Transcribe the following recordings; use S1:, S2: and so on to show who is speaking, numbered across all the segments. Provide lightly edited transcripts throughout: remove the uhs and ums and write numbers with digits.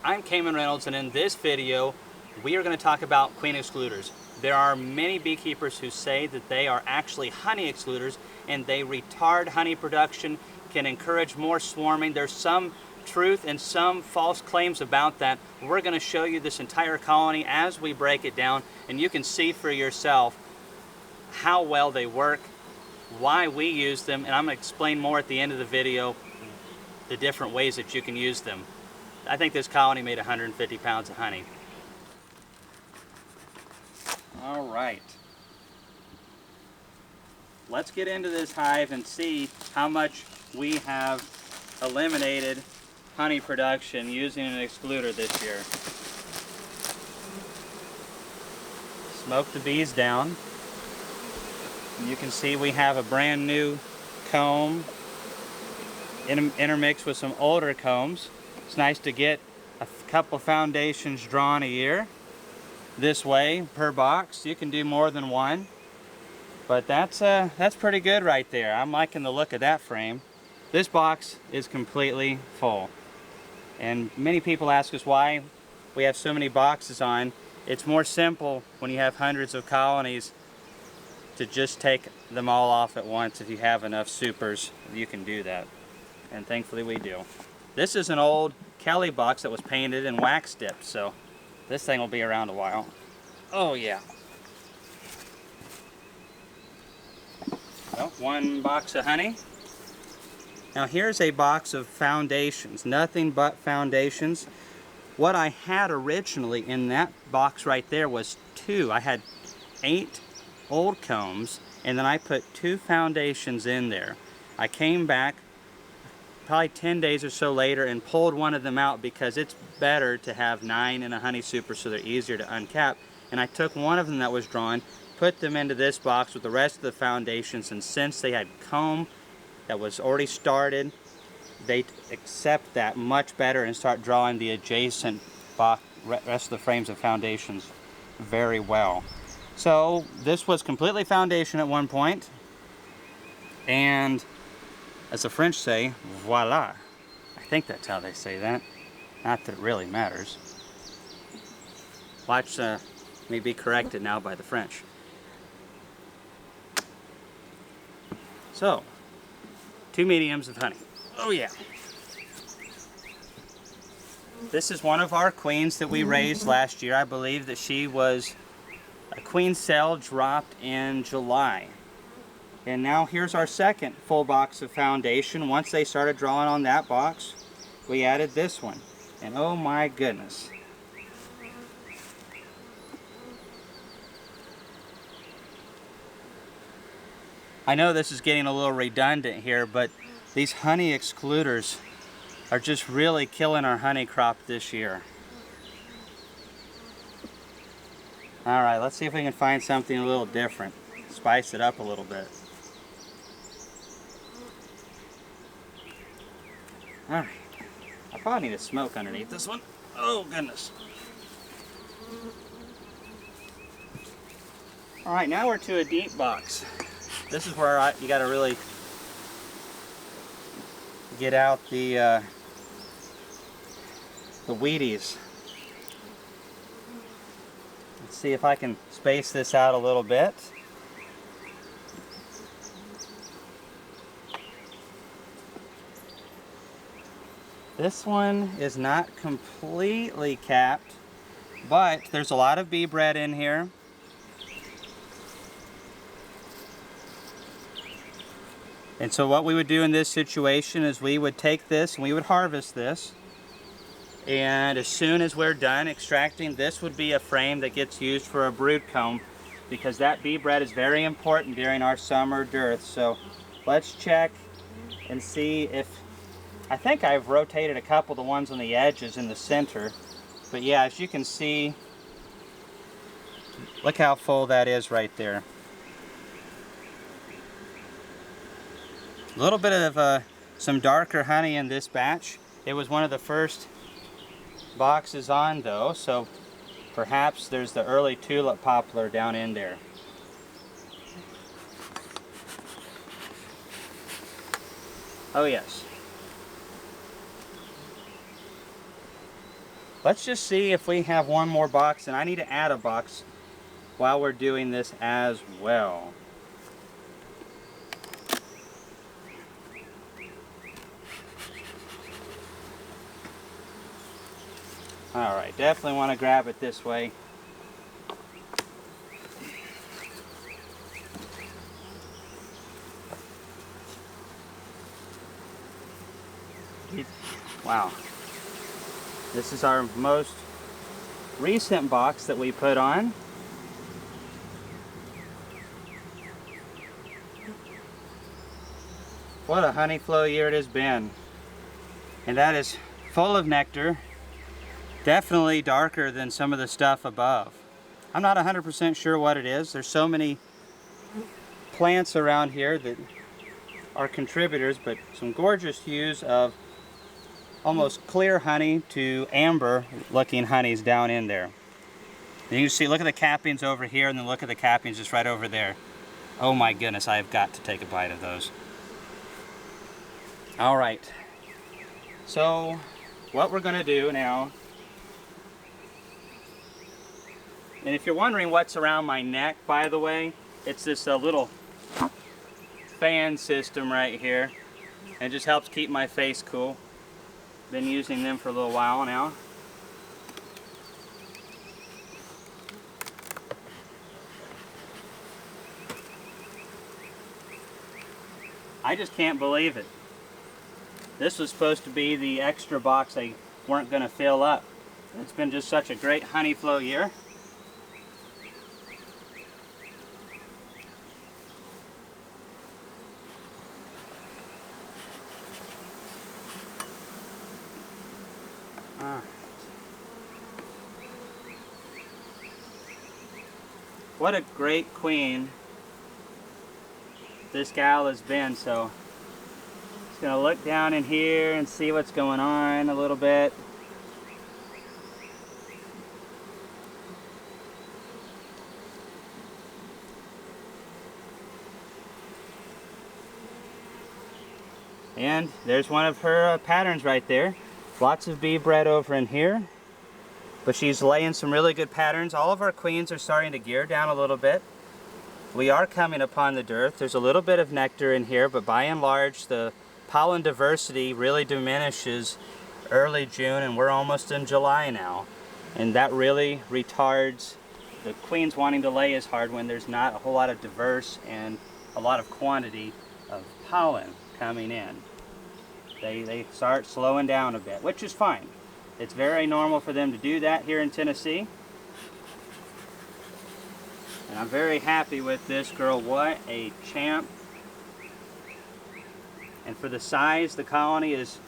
S1: I'm Kamon Reynolds, and in this video we are going to talk about queen excluders. There are many beekeepers who say that they are actually honey excluders and they retard honey production, can encourage more swarming. There's some truth and some false claims about that. We're going to show you this entire colony as we break it down, and you can see for yourself how well they work, why we use them, and I'm going to explain more at the end of the video the different ways that you can use them. I think this colony made 150 pounds of honey. All right. Let's get into this hive and see how much we have eliminated honey production using an excluder this year. Smoke the bees down. And you can see we have a brand new comb intermixed with some older combs. It's nice to get a couple foundations drawn a year this way per box. You can do more than one, but that's pretty good right there. I'm liking the look of that frame. This box is completely full, and many people ask us why we have so many boxes on. It's more simple when you have hundreds of colonies to just take them all off at once. If you have enough supers, you can do that, and thankfully we do. This is an old Kelly box that was painted and wax dipped, so this thing will be around a while. Oh yeah. Well, one box of honey. Now here's a box of foundations, nothing but foundations. What I had originally in that box right there was two. I had 8 old combs, and then I put 2 foundations in there. I came back probably 10 days or so later and pulled one of them out because it's better to have 9 in a honey super so they're easier to uncap. And I took one of them that was drawn, put them into this box with the rest of the foundations, and since they had comb that was already started, they accept that much better and start drawing the adjacent box, rest of the frames of foundations very well. So this was completely foundation at one point, and as the French say, voila. I think that's how they say that. Not that it really matters. Watch me be corrected now by the French. So, 2 mediums of honey. Oh yeah. This is one of our queens that we raised last year. I believe that she was a queen cell dropped in July. And now here's our second full box of foundation. Once they started drawing on that box, we added this one. And oh my goodness. I know this is getting a little redundant here, but these honey excluders are just really killing our honey crop this year. Alright, let's see if we can find something a little different. Spice it up a little bit. Alright, I probably need a smoke underneath this one. Oh goodness. Alright, now we're to a deep box. This is where you gotta really get out the Wheaties. Let's see if I can space this out a little bit. This one is not completely capped, but there's a lot of bee bread in here. And so what we would do in this situation is we would take this and we would harvest this. And as soon as we're done extracting, this would be a frame that gets used for a brood comb, because that bee bread is very important during our summer dearth. So let's check and see if, I think I've rotated a couple of the ones on the edges in the center. But yeah, as you can see, look how full that is right there. A little bit of some darker honey in this batch. It was one of the first boxes on though, so perhaps there's the early tulip poplar down in there. Oh yes. Let's just see if we have one more box, and I need to add a box while we're doing this as well. Alright, definitely want to grab it this way. Wow. This is our most recent box that we put on. What a honey flow year it has been. And that is full of nectar. Definitely darker than some of the stuff above. I'm not 100% sure what it is. There's so many plants around here that are contributors, but some gorgeous hues of almost clear honey to amber looking honeys down in there. And you can see, look at the cappings over here, and then look at the cappings just right over there. Oh my goodness, I have got to take a bite of those. All right, so what we're gonna do now, and if you're wondering what's around my neck, by the way, it's this little fan system right here. And it just helps keep my face cool. Been using them for a little while now. I just can't believe it. This was supposed to be the extra box they weren't going to fill up. It's been just such a great honey flow year. What a great queen this gal has been. So just gonna look down in here and see what's going on a little bit. And there's one of her patterns right there. Lots of bee bread over in here. But she's laying some really good patterns. All of our queens are starting to gear down a little bit. We are coming upon the dearth. There's a little bit of nectar in here, but by and large, the pollen diversity really diminishes early June, and we're almost in July now. And that really retards the queens wanting to lay as hard when there's not a whole lot of diverse and a lot of quantity of pollen coming in. They start slowing down a bit, which is fine. It's very normal for them to do that here in Tennessee. And I'm very happy with this girl. What a champ. And for the size, the colony is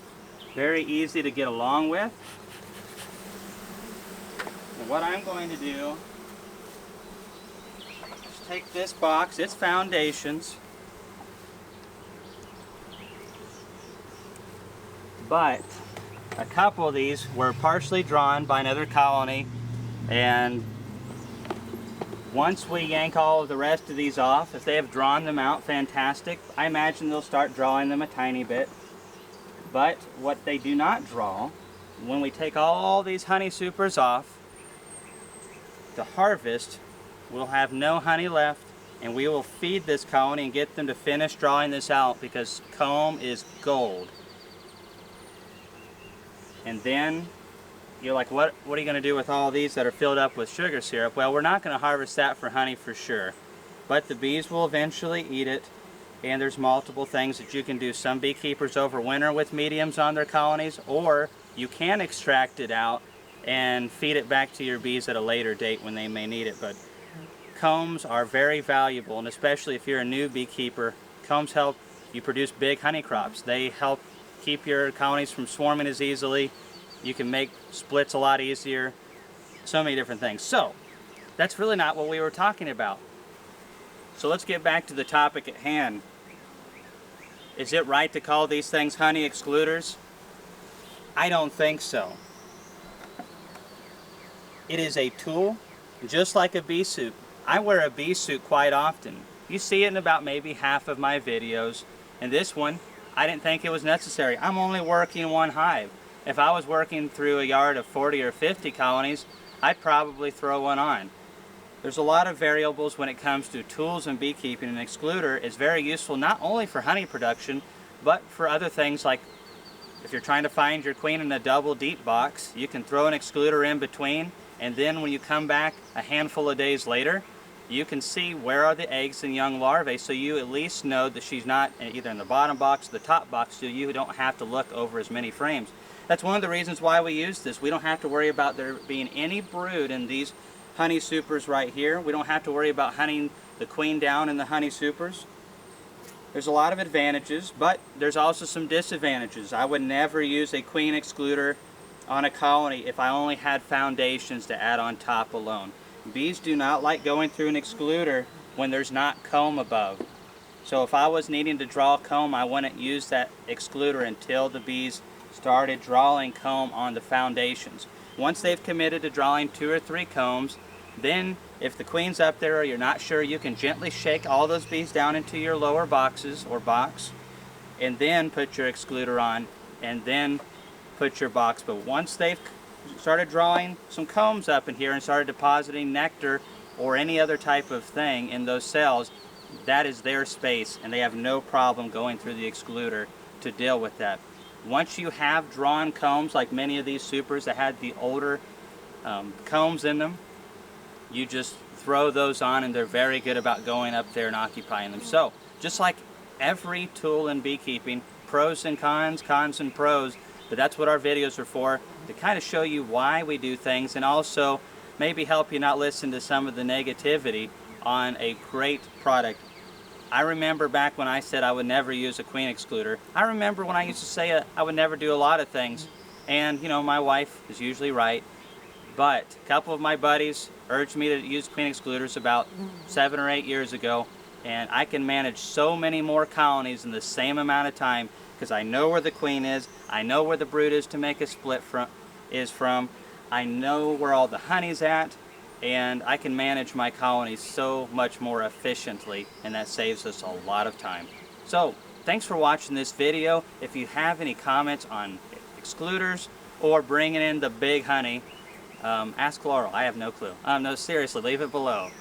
S1: very easy to get along with. And what I'm going to do is take this box, its foundations, but a couple of these were partially drawn by another colony, and once we yank all of the rest of these off, if they have drawn them out, fantastic. I imagine they'll start drawing them a tiny bit. But what they do not draw, when we take all these honey supers off, to harvest, we'll have no honey left, and we will feed this colony and get them to finish drawing this out, because comb is gold. And then you're like, what are you going to do with all these that are filled up with sugar syrup? Well, we're not going to harvest that for honey for sure. But the bees will eventually eat it, and there's multiple things that you can do. Some beekeepers overwinter with mediums on their colonies, or you can extract it out and feed it back to your bees at a later date when they may need it. But combs are very valuable, and especially if you're a new beekeeper, combs help you produce big honey crops. They help keep your colonies from swarming as easily. You can make splits a lot easier. So many different things. So, that's really not what we were talking about. So let's get back to the topic at hand. Is it right to call these things honey excluders? I don't think so. It is a tool, just like a bee suit. I wear a bee suit quite often. You see it in about maybe half of my videos. And this one, I didn't think it was necessary. I'm only working one hive. If I was working through a yard of 40 or 50 colonies, I'd probably throw one on. There's a lot of variables when it comes to tools in beekeeping, and an excluder is very useful not only for honey production, but for other things like if you're trying to find your queen in a double deep box, you can throw an excluder in between, and then when you come back a handful of days later, you can see where are the eggs and young larvae, so you at least know that she's not either in the bottom box or the top box, so you don't have to look over as many frames. That's one of the reasons why we use this. We don't have to worry about there being any brood in these honey supers right here. We don't have to worry about hunting the queen down in the honey supers. There's a lot of advantages, but there's also some disadvantages. I would never use a queen excluder on a colony if I only had foundations to add on top alone. Bees do not like going through an excluder when there's not comb above. So if I was needing to draw comb, I wouldn't use that excluder until the bees started drawing comb on the foundations. Once they've committed to drawing 2 or 3 combs, then if the queen's up there or you're not sure, you can gently shake all those bees down into your lower boxes or box, and then put your excluder on, and then put your box. But once they've started drawing some combs up in here and started depositing nectar or any other type of thing in those cells, that is their space, and they have no problem going through the excluder to deal with that. Once you have drawn combs, like many of these supers that had the older combs in them, you just throw those on, and they're very good about going up there and occupying them. So, just like every tool in beekeeping, pros and cons, cons and pros, but that's what our videos are for, to kind of show you why we do things, and also maybe help you not listen to some of the negativity on a great product. I remember back when I said I would never use a queen excluder. I remember when I used to say I would never do a lot of things, and you know, my wife is usually right. But a couple of my buddies urged me to use queen excluders about 7 or 8 years ago, and I can manage so many more colonies in the same amount of time because I know where the queen is, I know where the brood is to make a split from, I know where all the honey's at, and I can manage my colonies so much more efficiently, and that saves us a lot of time. So, thanks for watching this video. If you have any comments on excluders or bringing in the big honey, ask Laurel. I have no clue. No, seriously, leave it below.